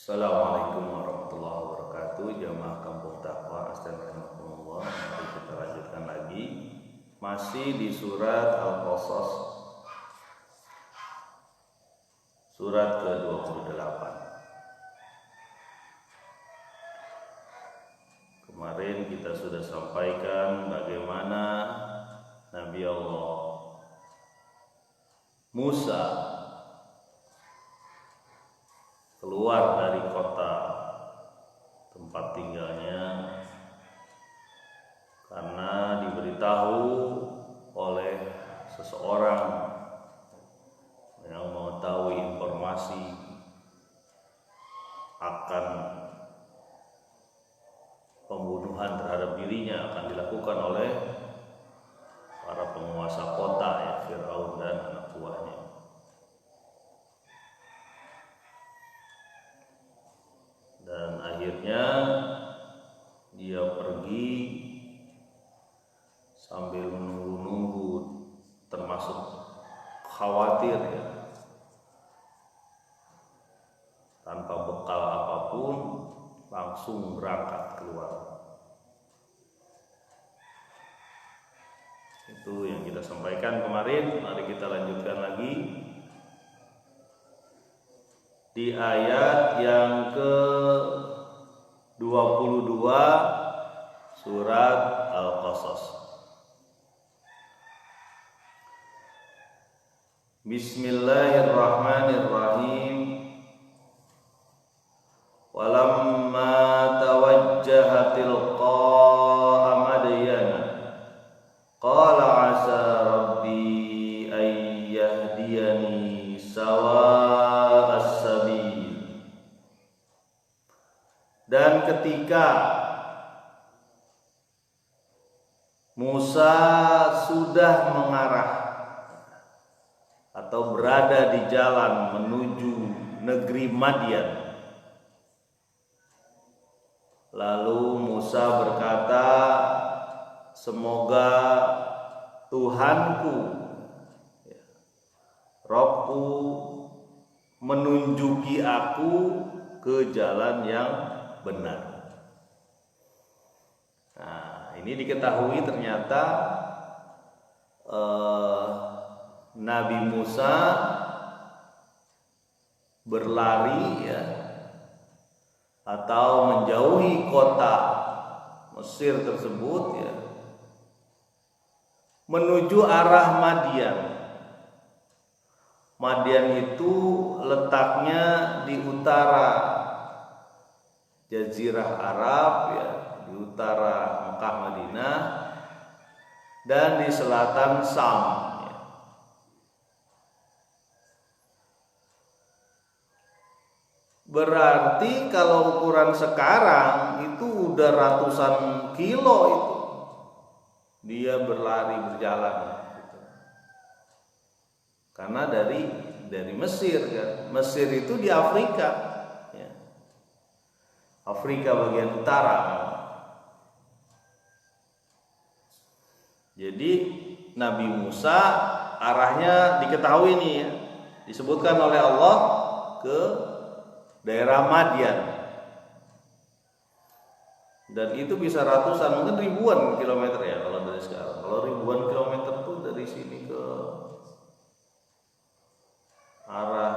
Assalamualaikum warahmatullahi wabarakatuh. Jamaah Kampung Taqwa Astagfirullah. Mari kita lanjutkan lagi. Masih di surat Al-Qasas, surat ke-28. Kemarin kita sudah sampaikan bagaimana Nabi Allah Musa keluar dari kota tempat tinggalnya karena diberitahu oleh seseorang yang mengetahui informasi akan pembunuhan terhadap dirinya akan dilakukan oleh para penguasa kota, ya, Fir'aun dan anak buahnya. Dan akhirnya dia pergi sambil menunggu-nunggu, termasuk khawatir, ya, tanpa bekal apapun, langsung berangkat keluar. Itu yang kita sampaikan kemarin. Mari kita lanjutkan lagi di ayat yang ke-22 surat Al-Qasas. Bismillahirrahmanirrahim. Walamma tawajjaha tilqa'a Madyana qala 'asa rabbi an yahdiyani sawa'as sabil. Dan ketika Musa sudah mengarah atau berada di jalan menuju negeri Madyan, lalu Musa berkata, semoga Tuhanku, Robku, menunjuki aku ke jalan yang benar. Nah, ini diketahui ternyata Nabi Musa berlari, ya, atau menjauhi kota Mesir tersebut, ya, menuju arah Madyan. Madyan itu letaknya di utara Jazirah Arab, ya, di utara Mekah Madinah, dan di selatan Sam, ya. Berarti kalau ukuran sekarang itu udah ratusan kilo itu dia berlari berjalan, gitu. Karena dari Mesir, kan. Mesir itu di Afrika, ya. Afrika bagian utara. Jadi Nabi Musa arahnya diketahui nih, ya, disebutkan oleh Allah ke daerah Madyan. Dan itu bisa ratusan, mungkin ribuan kilometer, ya, kalau dari sekarang. Kalau ribuan kilometer tuh dari sini ke arah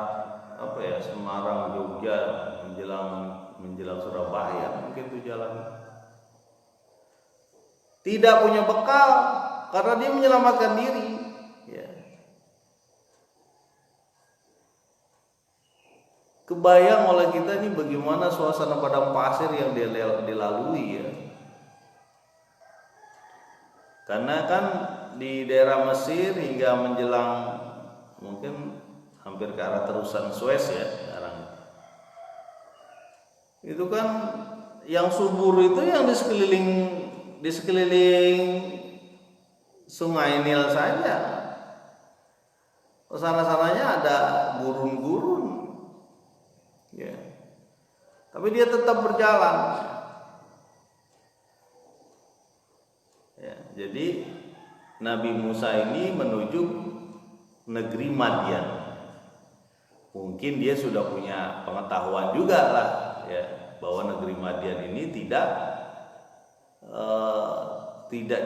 apa, ya, Semarang, Jogja, menjelang Surabaya, mungkin tuh jalan. Tidak punya bekal karena dia menyelamatkan diri, ya. Kebayang oleh kita ini bagaimana suasana padang pasir yang dilalui, ya. Karena kan di daerah Mesir hingga menjelang mungkin hampir ke arah terusan Suez, ya, sekarang. Itu kan yang subur itu yang di sekeliling Sungai Nil saja. Kesana-sananya ada gurun-gurun, ya. Tapi dia tetap berjalan, ya. Jadi Nabi Musa ini menuju negeri Madyan. mungkin dia sudah punya pengetahuan juga lah ya, bahwa negeri Madian ini tidak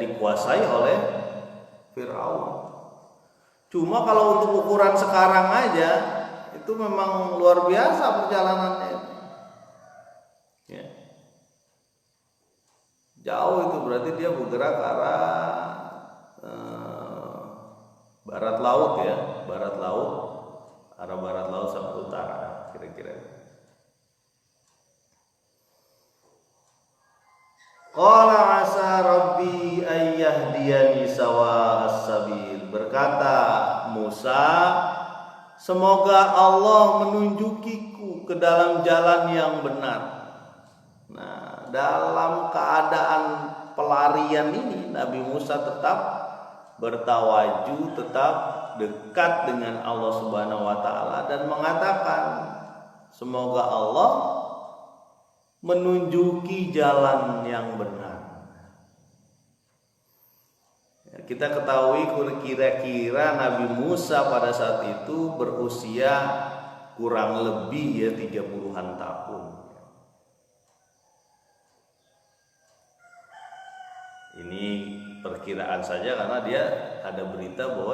dikuasai oleh Firaun. Cuma kalau untuk ukuran sekarang aja itu memang luar biasa perjalanannya. Ya. Jauh itu berarti dia bergerak ke arah barat laut ya, barat laut, arah barat laut sampai utara kira-kira. Qala asa rabbi ayyahdiyani sawa as-sabil. Berkata Musa, semoga Allah menunjukiku ke dalam jalan yang benar. Nah, dalam keadaan pelarian ini Nabi Musa tetap bertawaju, tetap dekat dengan Allah Subhanahu wa taala dan mengatakan semoga Allah menunjuki jalan yang benar. Kita ketahui kira-kira Nabi Musa pada saat itu berusia kurang lebih ya 30-an tahun. Ini perkiraan saja karena dia ada berita bahwa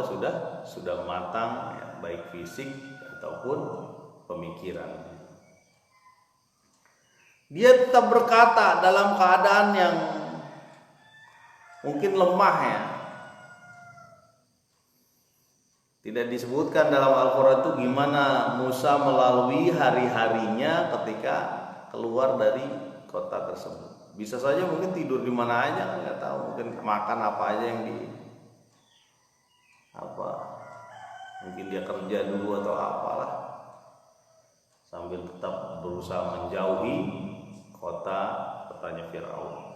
sudah matang ya, baik fisik ataupun pemikiran. Dia tetap berkata dalam keadaan yang mungkin lemah ya. Tidak disebutkan dalam Al-Quran itu gimana Musa melalui hari-harinya ketika keluar dari kota tersebut. Bisa saja mungkin tidur di mana aja, nggak tahu. Mungkin makan apa aja yang mungkin dia kerja dulu atau apalah. Sambil tetap berusaha menjauhi kotanya Firaun.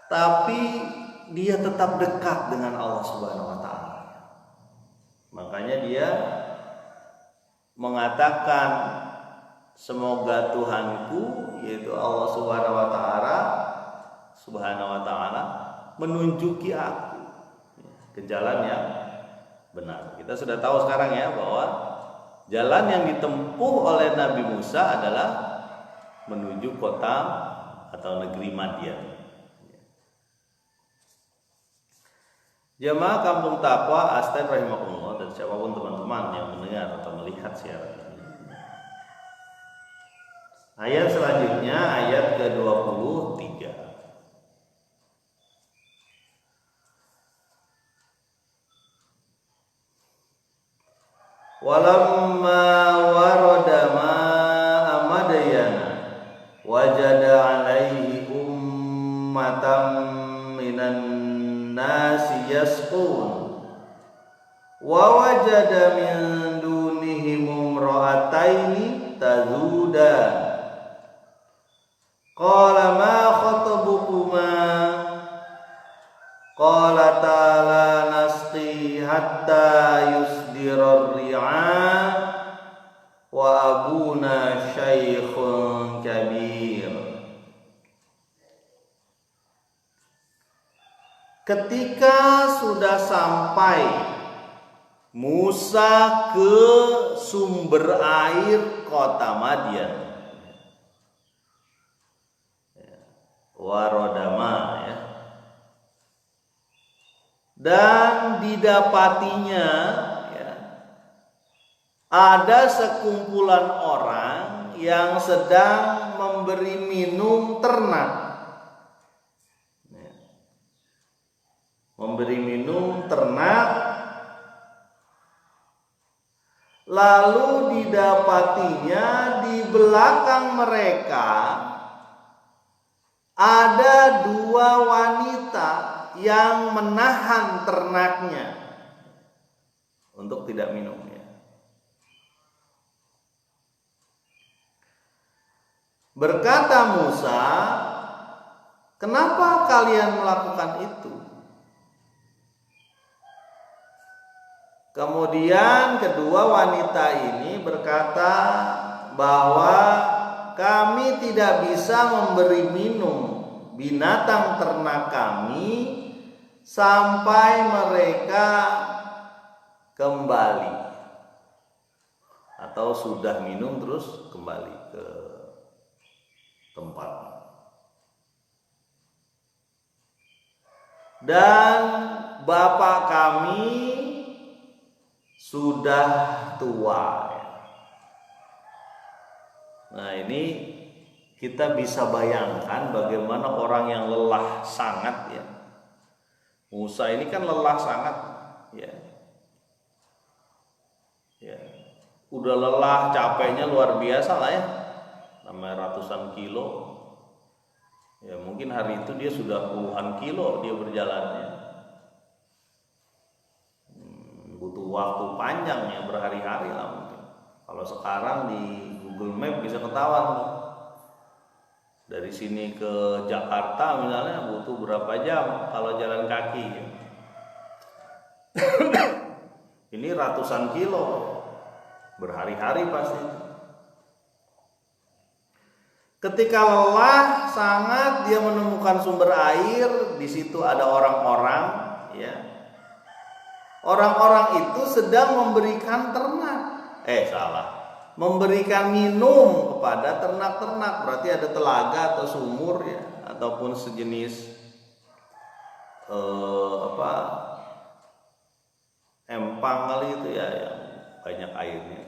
Tapi dia tetap dekat dengan Allah Subhanahu wa taala. Makanya dia mengatakan semoga Tuhanku yaitu Allah Subhanahu wa taala menunjuki aku ke jalan yang benar. Kita sudah tahu sekarang ya bahwa jalan yang ditempuh oleh Nabi Musa adalah menuju kota atau negeri Madian. Jamaah Kampung Taqwa Astan rahimakumullah dan siapapun teman-teman yang mendengar atau melihat siaran ini. Ayat selanjutnya ayat ke-23. Walamma warada ma'a Madyana wajada alaihi ummatan minan nasi yasqun wa wajada min dunihim imra'ataini tazudan qala ma khatabukuma qala ta'ala nasqi hatta yusdirar ri'a wa abuna syaikhun kabir. Ketika sudah sampai Musa ke sumber air kota Madian, Warodama ya, dan didapatinya ya, ada sekumpulan orang yang sedang memberi minum ternak. Memberi minum ternak, lalu didapatinya di belakang mereka ada dua wanita yang menahan ternaknya untuk tidak minumnya. Berkata Musa, kenapa kalian melakukan itu? Kemudian kedua wanita ini berkata bahwa kami tidak bisa memberi minum binatang ternak kami sampai mereka kembali. atau sudah minum terus kembali ke tempat. Dan bapak kami sudah tua. Nah, ini kita bisa bayangkan bagaimana orang yang lelah sangat ya. Musa ini kan lelah sangat ya. Ya. Udah lelah, capeknya luar biasa lah ya. Namanya ratusan kilo. Ya, mungkin hari itu dia sudah puluhan kilo dia berjalannya. Butuh waktu panjang ya, berhari-hari lah mungkin. Kalau sekarang di Google Map bisa ketahuan nih. Dari sini ke Jakarta misalnya butuh berapa jam kalau jalan kaki ya. Ini ratusan kilo, berhari-hari pasti. Ketika lelah sangat, dia menemukan sumber air. Di situ ada orang-orang ya. Orang-orang itu sedang memberikan memberikan minum kepada ternak-ternak. Berarti ada telaga atau sumur ya, ataupun sejenis empang kali itu ya, yang banyak airnya.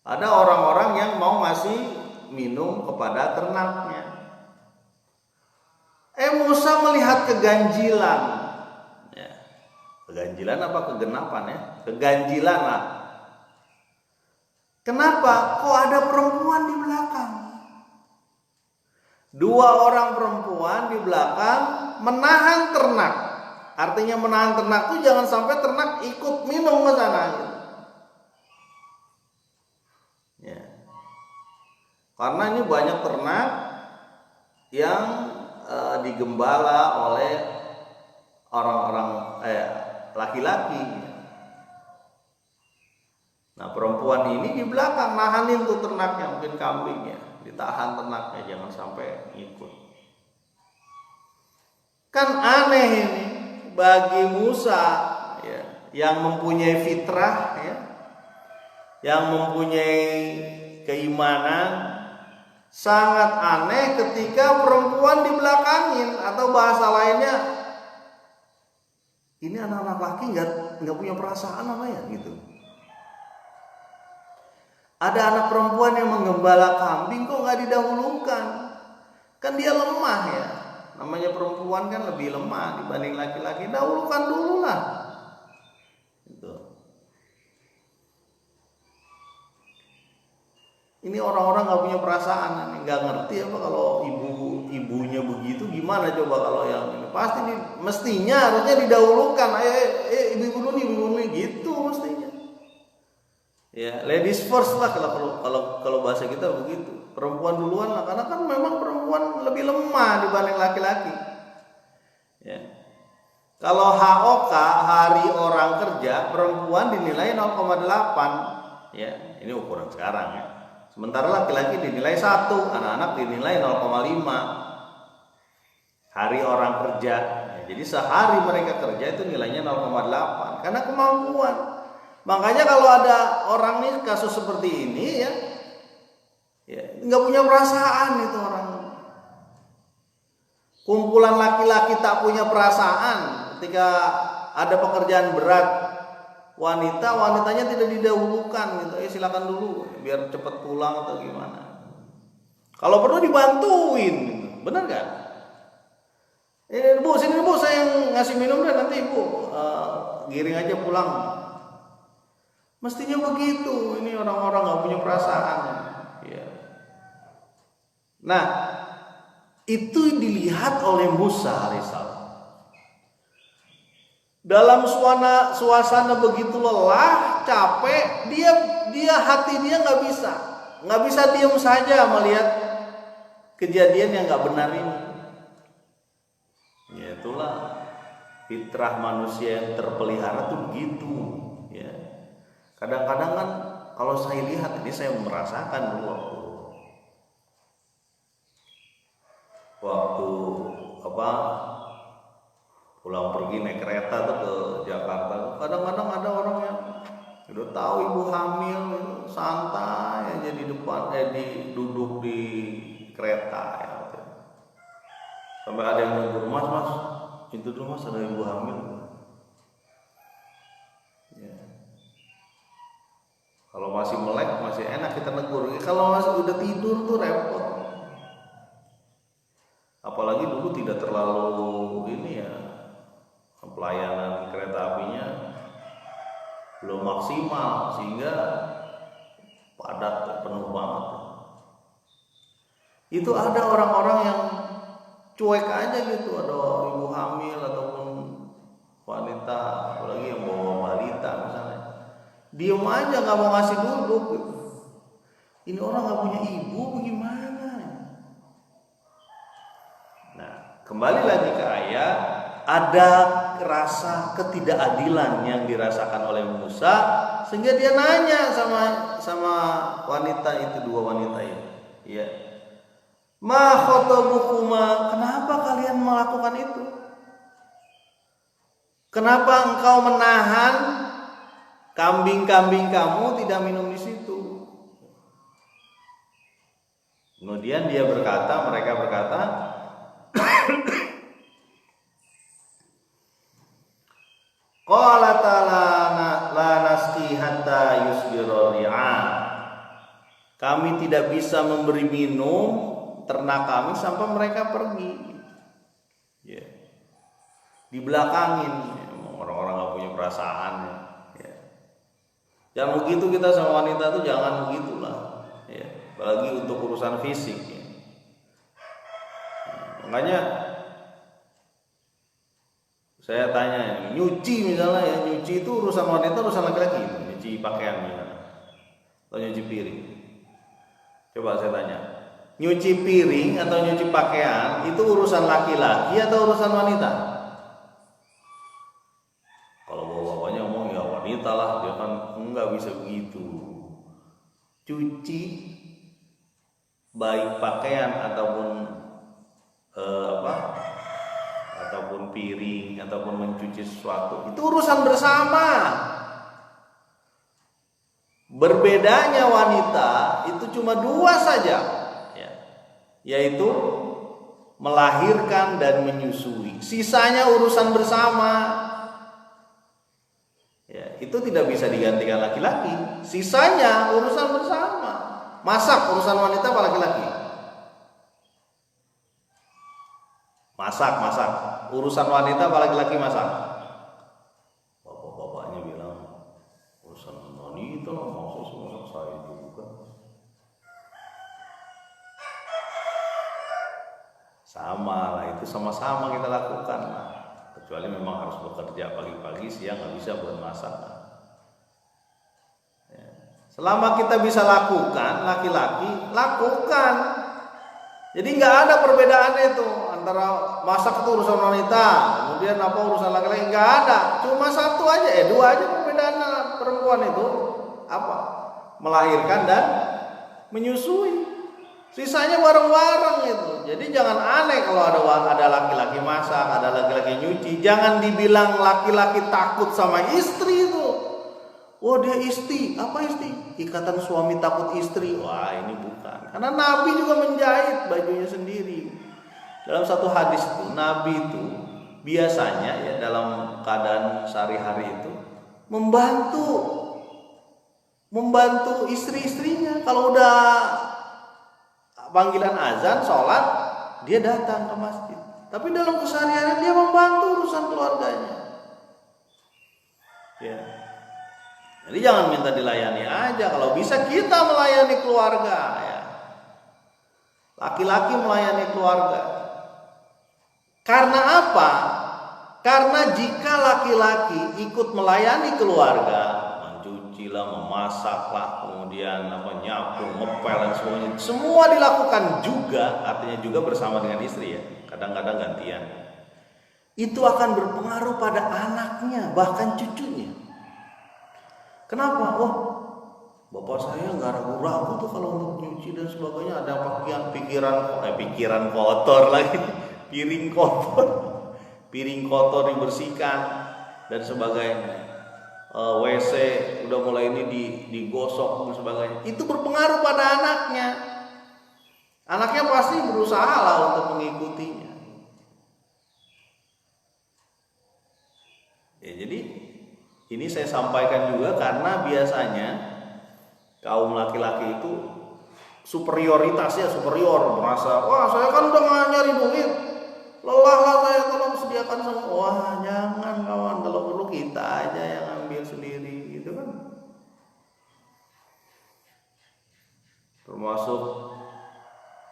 Ada orang-orang yang mau ngasih minum kepada ternaknya. Musa melihat keganjilan. Ya. Keganjilan apa kegenapan ya? Keganjilan lah. Kenapa? Kok ada perempuan di belakang? Dua orang perempuan di belakang menahan ternak. Artinya menahan ternak itu jangan sampai ternak ikut minum ke sana. Ya. Karena ini banyak ternak yang digembala oleh orang-orang laki-laki. Nah, perempuan ini di belakang nahanin tuh ternaknya, mungkin kambingnya, ditahan ternaknya jangan sampai ikut. Kan aneh ini bagi Musa ya, yang mempunyai fitrah ya, yang mempunyai keimanan, sangat aneh ketika perempuan dibelakangin, atau bahasa lainnya ini anak-anak laki nggak punya perasaan apa ya gitu. Ada anak perempuan yang menggembala kambing kok nggak didahulukan? Kan dia lemah ya. Namanya perempuan kan lebih lemah dibanding laki-laki. Dahulukan dulu lah. Gitu. Ini orang-orang nggak punya perasaan, nggak ngerti apa kalau ibunya begitu, gimana coba kalau yang ini? Pasti mestinya harusnya didahulukan. Ibu dulu nih gitu mestinya. Ya, ladies first lah kalau bahasa kita begitu. Perempuan duluan lah, karena kan memang perempuan lebih lemah dibanding laki-laki. Ya. Kalau HOK, hari orang kerja, perempuan dinilai 0,8. Ya, ini ukuran sekarang ya. Sementara laki-laki dinilai 1, anak-anak dinilai 0,5. Hari orang kerja. Ya, jadi sehari mereka kerja itu nilainya 0,8 karena kemampuan. Makanya kalau ada orang nih kasus seperti ini ya nggak punya perasaan itu orang. Kumpulan laki-laki tak punya perasaan ketika ada pekerjaan berat, wanitanya tidak didahulukan gitu. Silakan dulu biar cepat pulang atau gimana. Kalau perlu dibantuin, gitu. Benar kan? Bu, sini bu, saya yang ngasih minum dan nanti ibu giring aja pulang. Mestinya begitu. Ini orang-orang nggak punya perasaan. Ya. Nah, itu dilihat oleh Musa alaihissalam. Dalam suasana begitu lelah, capek, hati dia nggak bisa diam saja melihat kejadian yang nggak benar ini. Ya itulah fitrah manusia yang terpelihara tuh begitu. Ya. Kadang-kadang kan kalau saya lihat ini, saya merasakan dulu waktu pulang pergi naik kereta tuh ke Jakarta. Kadang-kadang ada orang yang udah tahu ibu hamil santai aja di depan, duduk di kereta ya. Sampai ada yang negur, mas, itu dulu mas, ada ibu hamil. Ya. Kalau masih melek masih enak kita negur. Kalau masih udah tidur tuh repot. Apalagi dulu tidak terlalu ini ya, pelayanan kereta apinya belum maksimal sehingga padat penuh banget. Itu ada orang-orang yang cuek aja gitu, ada ibu hamil ataupun wanita, apalagi yang bawa balita misalnya, diem aja nggak mau ngasih duduk gitu. Ini orang nggak punya ibu bagaimana? Nah, kembali lagi ke ayat, ada rasa ketidakadilan yang dirasakan oleh Musa sehingga dia nanya sama wanita itu, dua wanita itu, ya. Ma khotabukuma, kenapa kalian melakukan itu? Kenapa engkau menahan kambing-kambing kamu tidak minum di situ? Kemudian mereka berkata, qalata la nasqi hatta yusbira ri'an. Kami tidak bisa memberi minum ternak kami sampai mereka pergi. Ya. Dibelakangin, orang-orang nggak punya perasaan. Ya. Jangan begitu kita sama wanita tuh, jangan begitulah. Ya. Apalagi untuk urusan fisik. Ya. Makanya saya tanya, nyuci misalnya ya, nyuci itu urusan wanita, urusan laki-laki, nyuci pakaian misalnya, atau nyuci piring. Coba saya tanya, nyuci piring atau nyuci pakaian itu urusan laki-laki atau urusan wanita? Kalau bapak-bapaknya ngomong ya wanita lah, dia kan enggak bisa begitu. Cuci baik pakaian ataupun ataupun piring ataupun mencuci sesuatu itu urusan bersama. Berbedanya wanita itu cuma dua saja, yaitu melahirkan dan menyusui. Sisanya urusan bersama. Ya, itu tidak bisa digantikan laki-laki. Sisanya urusan bersama. Masak urusan wanita apa laki-laki? Masak urusan wanita apa laki-laki masak? Bapak-bapaknya bilang urusan wanita lah, masak saya juga. Sama lah, itu sama-sama kita lakukan lah. Kecuali memang harus bekerja pagi-pagi, siang nggak bisa buat masak. Ya. Selama kita bisa lakukan, laki-laki lakukan. Jadi nggak ada perbedaan itu antara masak itu urusan wanita, kemudian urusan laki-laki, nggak ada. Cuma satu aja, dua aja perbedaan perempuan itu apa? Melahirkan dan menyusui. Sisanya bareng-bareng itu. Jadi jangan aneh kalau ada laki-laki masak, ada laki-laki nyuci. Jangan dibilang laki-laki takut sama istri itu. Wah, dia istri, apa istri? Ikatan suami takut istri. Wah, ini bukan. Karena Nabi juga menjahit bajunya sendiri. Dalam satu hadis itu, Nabi itu biasanya ya dalam keadaan sehari-hari itu membantu istri-istrinya. Kalau udah panggilan azan, sholat, dia datang ke masjid. Tapi dalam keseharian dia membantu urusan keluarganya. Ya. Jadi jangan minta dilayani aja. Kalau bisa kita melayani keluarga, ya. Laki-laki melayani keluarga. Karena apa? Karena jika laki-laki ikut melayani keluarga, mencuci lah, memasak lah, kemudian nyapu, ngepel dan semuanya, semua dilakukan juga, artinya juga bersama dengan istri ya. Kadang-kadang gantian. Itu akan berpengaruh pada anaknya, bahkan cucunya. Kenapa? Oh, bapak saya nggak ragu-ragu tuh kalau untuk nyuci dan sebagainya. Ada pikiran kotor lagi, piring kotor dibersihkan dan sebagainya. WC udah mulai ini digosok dan sebagainya, itu berpengaruh pada anaknya. Anaknya pasti berusaha lah untuk mengikutinya. Ya, jadi ini saya sampaikan juga karena biasanya kaum laki-laki itu superior, merasa, wah saya kan udah nggak nyari duit, lelah lah saya, tolong sediakan semua. Wah jangan kawan, kalau perlu kita aja yang ambil sendiri gitu kan. Termasuk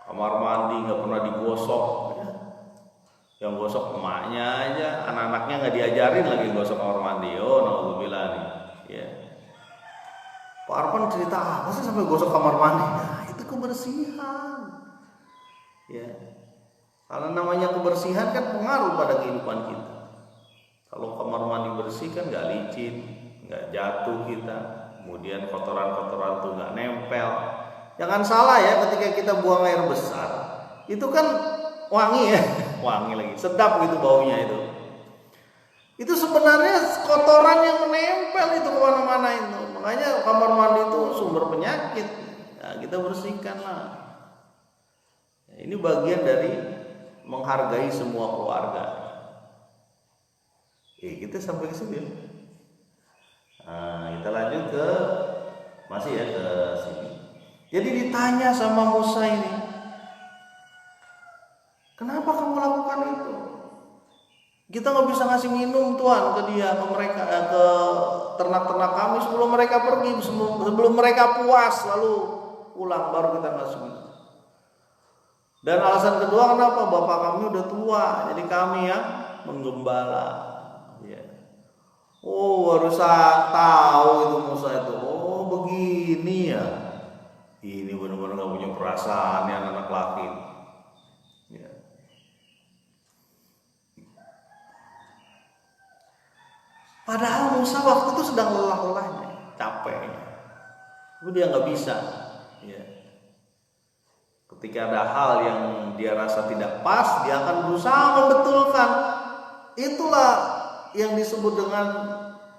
kamar mandi nggak pernah digosok, ya. Yang gosok emaknya aja, anak-anaknya nggak diajarin lagi gosok kamar mandi. Oh naudzubillah nih, ya. Pak Arfan cerita apa sih sampai gosok kamar mandi? Nah, itu kebersihan, ya. Karena namanya kebersihan kan pengaruh pada kehidupan kita. Kalau kamar mandi bersih kan nggak licin, nggak jatuh kita, kemudian kotoran-kotoran tuh nggak nempel. Jangan salah ya, ketika kita buang air besar, itu kan wangi ya, wangi lagi, sedap gitu baunya itu. Itu sebenarnya kotoran yang menempel itu kemana-mana itu. Makanya kamar mandi itu sumber penyakit. Nah, kita bersihkan lah. Ini bagian dari menghargai semua keluarga. Kita sampai ke sini. Nah, kita lanjut ke masih ya ke sini. Jadi ditanya sama Musa ini, kenapa kamu lakukan itu? Kita nggak bisa ngasih minum Tuhan ke dia, ke mereka, ke ternak-ternak kami sebelum mereka pergi, sebelum mereka puas lalu pulang baru kita ngasih minum. Dan alasan kedua, kenapa? Bapak kami udah tua, jadi kami yang menggembala. Ya. Oh, baru saya tahu itu Musa itu. Oh, begini ya. Ini benar-benar nggak punya perasaan ya anak laki. Ya. Padahal Musa waktu itu sedang lelah-lelahnya, capeknya. Tapi dia nggak bisa. Ya. Ketika ada hal yang dia rasa tidak pas, dia akan berusaha membetulkan. Itulah yang disebut dengan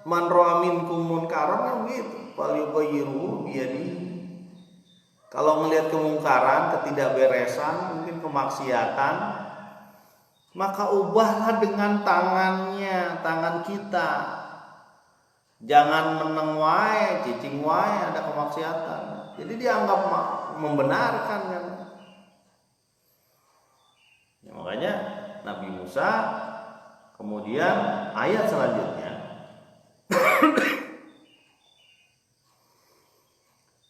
man ra'a minkum munkaran kan gitu. Falyughayyirhu biyadihi. Kalau melihat kemungkaran, ketidakberesan, mungkin kemaksiatan, maka ubahlah dengan tangannya, tangan kita. Jangan meneng wae, cicing wae ada kemaksiatan. Jadi dianggap membenarkan kan. Ya, makanya Nabi Musa kemudian ayat selanjutnya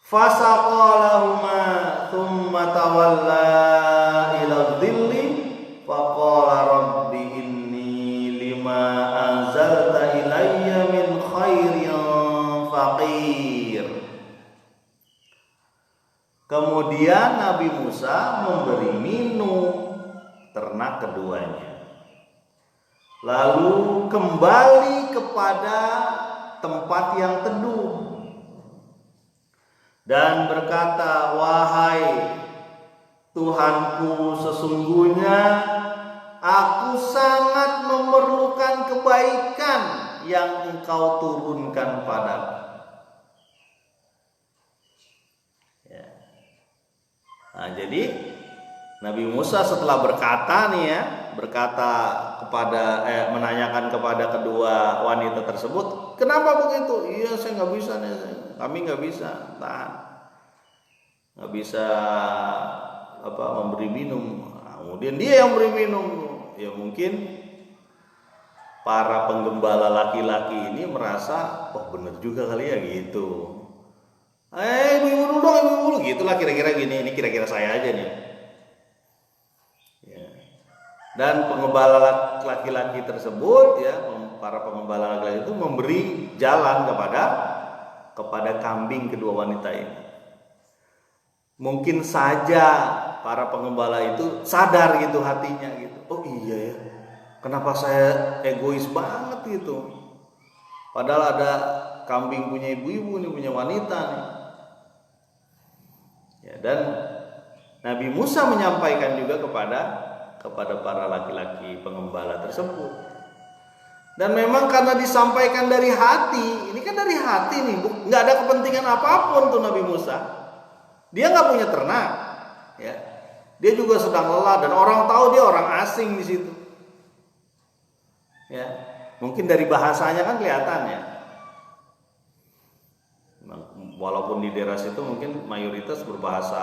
fasaqalahuma thumma tawalla ila dhilli faqala rabbi inni lima anzalta ilayya min khairin faqir. Kemudian Nabi Musa memberi minum ternak keduanya, lalu kembali kepada tempat yang teduh dan berkata, wahai Tuhanku, sesungguhnya aku sangat memerlukan kebaikan yang Engkau turunkan padaku. Ya. Nah, jadi Nabi Musa setelah berkata nih ya, menanyakan kepada kedua wanita tersebut, kenapa begitu? Iya, saya nggak bisa nih, kami nggak bisa tahan, nggak bisa memberi minum. Nah, kemudian dia yang beri minum. Ya mungkin para penggembala laki-laki ini merasa, oh bener juga kali ya gitu. Ibu dulu dong, ibu dulu, gitulah kira-kira gini. Ini kira-kira saya aja nih. Dan pengembala laki-laki tersebut ya, para pengembala laki-laki itu memberi jalan kepada kambing kedua wanita ini. Mungkin saja para pengembala itu sadar gitu hatinya gitu. Oh iya ya, kenapa saya egois banget gitu. Padahal ada kambing punya ibu-ibu nih, punya wanita nih. Ya, dan Nabi Musa menyampaikan juga kepada para laki-laki pengembala tersebut. Dan memang karena disampaikan dari hati, ini kan dari hati nih, nggak ada kepentingan apapun tuh Nabi Musa. Dia nggak punya ternak, ya. Dia juga sedang lelah dan orang tahu dia orang asing di situ. Ya, mungkin dari bahasanya kan kelihatan ya. Walaupun di daerah situ mungkin mayoritas berbahasa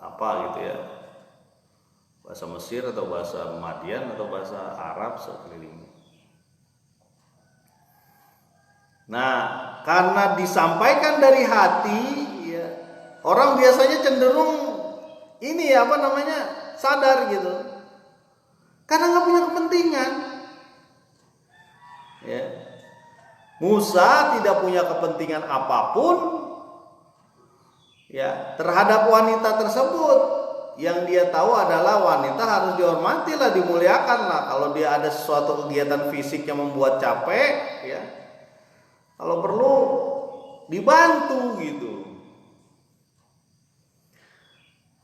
apa gitu ya, bahasa Mesir atau bahasa Madian atau bahasa Arab sekelilingnya. Nah, karena disampaikan dari hati, ya, orang biasanya cenderung ini ya, sadar gitu, karena nggak punya kepentingan. Ya. Musa tidak punya kepentingan apapun, ya, terhadap wanita tersebut. Yang dia tahu adalah wanita harus dihormati lah, dimuliakan lah. Kalau dia ada sesuatu kegiatan fisik yang membuat capek, ya, kalau perlu dibantu gitu.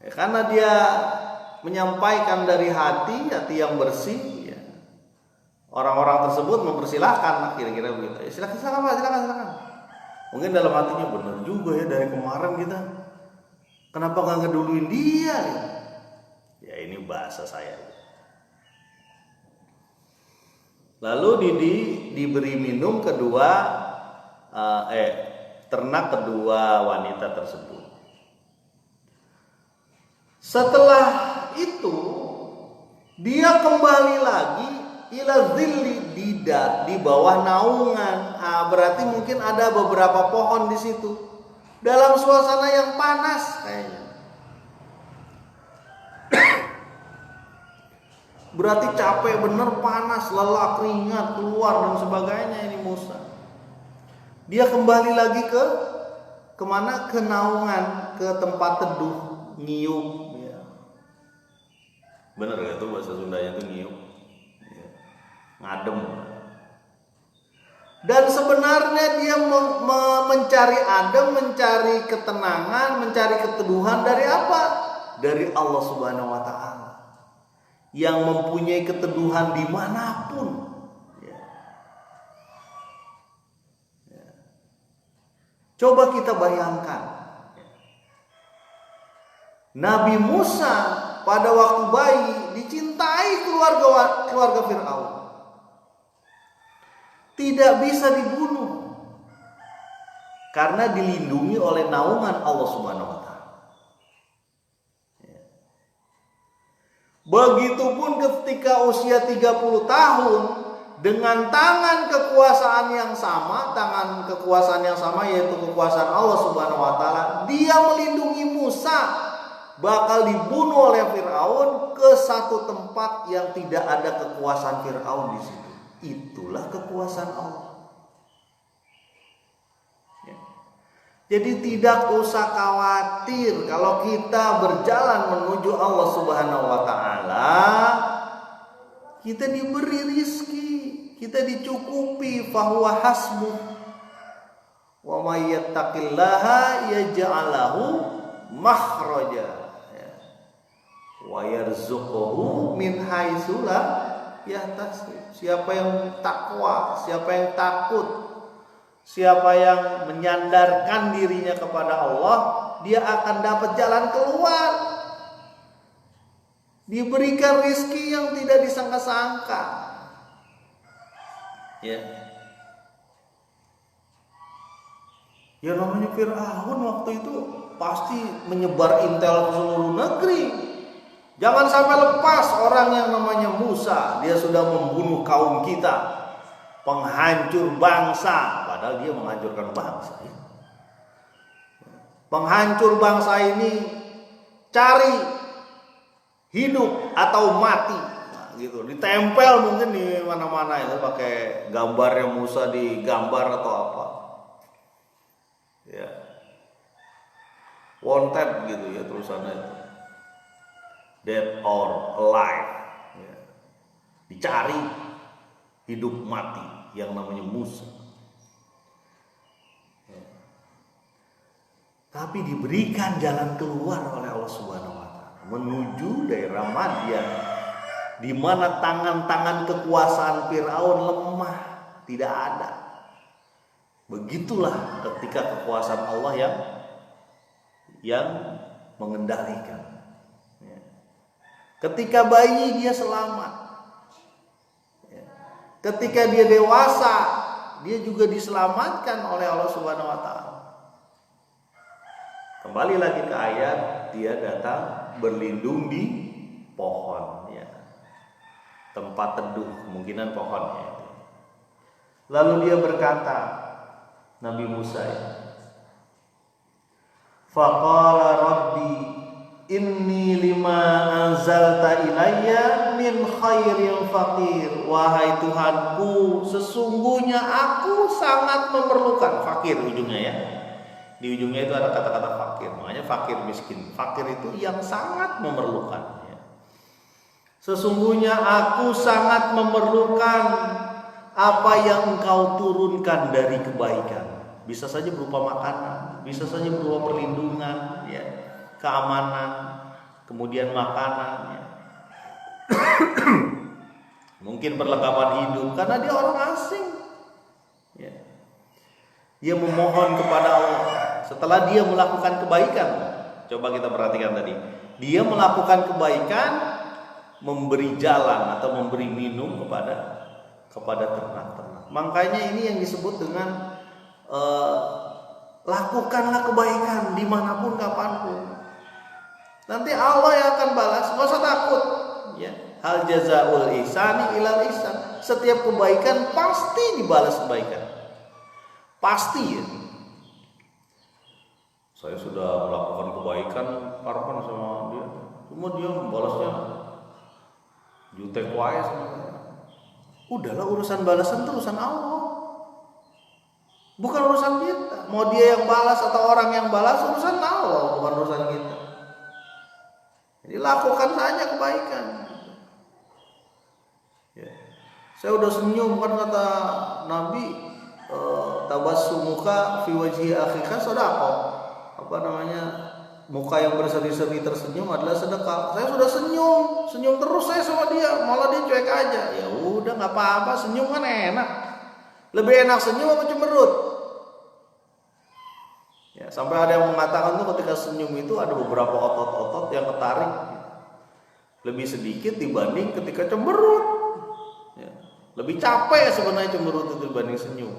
Ya, karena dia menyampaikan dari hati yang bersih, ya, orang-orang tersebut mempersilahkan lah, kira-kira begitu. Ya, silakan Pak, silakan. Mungkin dalam hatinya, benar juga ya, dari kemarin kita kenapa nggak ngeduluin dia? Ya ini bahasa saya. Lalu diberi minum ternak kedua wanita tersebut. Setelah itu dia kembali lagi ila zilli, di bawah naungan. Berarti mungkin ada beberapa pohon di situ. Dalam suasana yang panas kayaknya. Berarti capek bener, panas, lelah, keringat keluar dan sebagainya ini Musa. Dia kembali lagi kemana? Ke naungan, ke tempat teduh, ngiyup. Ya. Bener gak tuh bahasa Sundanya tuh ngiyup? Ya. Ngadem. Dan sebenarnya dia mencari adem, mencari ketenangan, mencari keteduhan dari apa? Dari Allah Subhanahu wa Ta'ala, yang mempunyai keteduhan dimanapun. Ya. Ya. Coba kita bayangkan, Nabi Musa pada waktu bayi dicintai keluarga Fir'aun, tidak bisa dibunuh karena dilindungi oleh naungan Allah Subhanahu wa Ta'ala. Begitupun ketika usia 30 tahun, dengan tangan kekuasaan yang sama yaitu kekuasaan Allah Subhanahu wa Ta'ala, dia melindungi Musa bakal dibunuh oleh Firaun ke satu tempat yang tidak ada kekuasaan Firaun di situ. Itulah kekuasaan Allah. Jadi tidak usah khawatir kalau kita berjalan menuju Allah Subhanahu wa Ta'ala, kita diberi rizki, kita dicukupi, fahuwa hasbuh. Wa may yattaqillaha yaj'al lahu makhraja wa yarzuquhu min haitsu la yahtasib. Siapa yang takwa, siapa yang takut, siapa yang menyandarkan dirinya kepada Allah, dia akan dapat jalan keluar, diberikan rizki yang tidak disangka-sangka. Ya, ya namanya Fir'aun waktu itu pasti menyebar intel ke seluruh negeri. Jangan sampai lepas orang yang namanya Musa, dia sudah membunuh kaum kita, penghancur bangsa. Padahal dia menghancurkan bangsa. Penghancur bangsa ini cari hidup atau mati, nah, gitu. Ditempel mungkin di mana-mana itu pakai gambarnya Musa, digambar atau apa. Ya. Wanted gitu ya tulisannya itu. Dead or alive. Ya. Dicari hidup mati yang namanya Musa. Tapi diberikan jalan keluar oleh Allah Subhanahu wa Ta'ala menuju daerah Madian. di mana tangan-tangan kekuasaan Firaun lemah, tidak ada. Begitulah ketika kekuasaan Allah yang mengendalikan. Ya. Ketika bayi dia selamat. Ya. Ketika dia dewasa, dia juga diselamatkan oleh Allah Subhanahu wa taala. Kembali lagi ke ayat, dia datang berlindung di pohon, ya. Tempat teduh, kemungkinan pohonnya. Lalu dia berkata, Nabi Musa, ya, faqala rabbi inni lima anzalta ilayya min khairin faqir. Wahai Tuhanku, sesungguhnya aku sangat memerlukan. Fakir ujungnya, ya. Di ujungnya itu ada kata-kata fakir. Makanya fakir miskin. Fakir itu yang sangat memerlukan, ya. Sesungguhnya aku sangat memerlukan apa yang Engkau turunkan dari kebaikan. Bisa saja berupa makanan, bisa saja berupa perlindungan, ya, keamanan, kemudian makanan, ya. Mungkin perlengkapan hidup, karena dia orang asing, ya. Dia memohon kepada Allah setelah dia melakukan kebaikan. Coba kita perhatikan tadi, dia melakukan kebaikan, memberi jalan atau memberi minum kepada ternak-ternak. Makanya ini yang disebut dengan lakukanlah kebaikan dimanapun kapanpun. Nanti Allah yang akan balas, nggak usah takut. Ya, hal jazaul ihsani ilal ihsan. Setiap kebaikan pasti dibalas kebaikan. Pasti, ya. Saya sudah melakukan kebaikan Arfan sama dia, cuma dia membalasnya jutek wae sama saya. Udahlah, urusan balasan itu urusan Allah, bukan urusan kita. Mau dia yang balas atau orang yang balas, urusan Allah, bukan urusan kita. Jadi lakukan saja kebaikan. Ya. Saya udah senyum, kan kata Nabi, tabassumuka fi wajhi akhika shadaqah. Apa namanya? Muka yang berseri-seri tersenyum adalah sedekah. Saya sudah senyum terus saya sama dia, malah dia cuek aja. Ya udah, nggak apa-apa, senyum kan enak. Lebih enak senyum apa cemberut? Ya, sampai ada yang mengatakan tuh ketika senyum itu ada beberapa otot-otot yang ketarik lebih sedikit dibanding ketika cemberut. Ya, lebih capek sebenarnya cemberut itu dibanding senyum.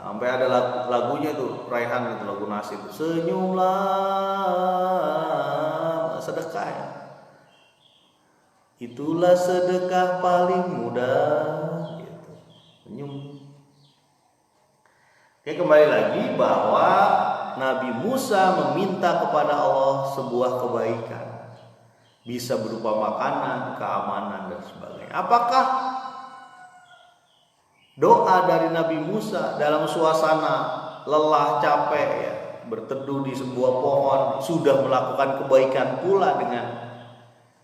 Sampai ada lagunya tuh, Raihan itu, lagu Nasib, senyumlah, sedekah, ya. Itulah sedekah paling mudah, gitu. Senyum. Oke, kembali lagi bahwa Nabi Musa meminta kepada Allah sebuah kebaikan, bisa berupa makanan, keamanan, dan sebagainya. Apakah doa dari Nabi Musa dalam suasana lelah, capek, ya, berteduh di sebuah pohon, sudah melakukan kebaikan pula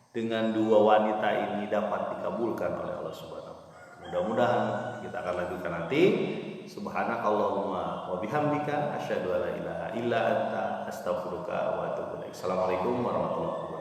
dengan dua wanita ini dapat dikabulkan oleh Allah Subhanahu wa taala. Mudah-mudahan kita akan lanjutkan nanti. Subhanakallahumma wa bihamdika asyhadu an la ilaha illa anta astaghfiruka wa atubu ilaik. Assalamualaikum warahmatullahi wabarakatuh.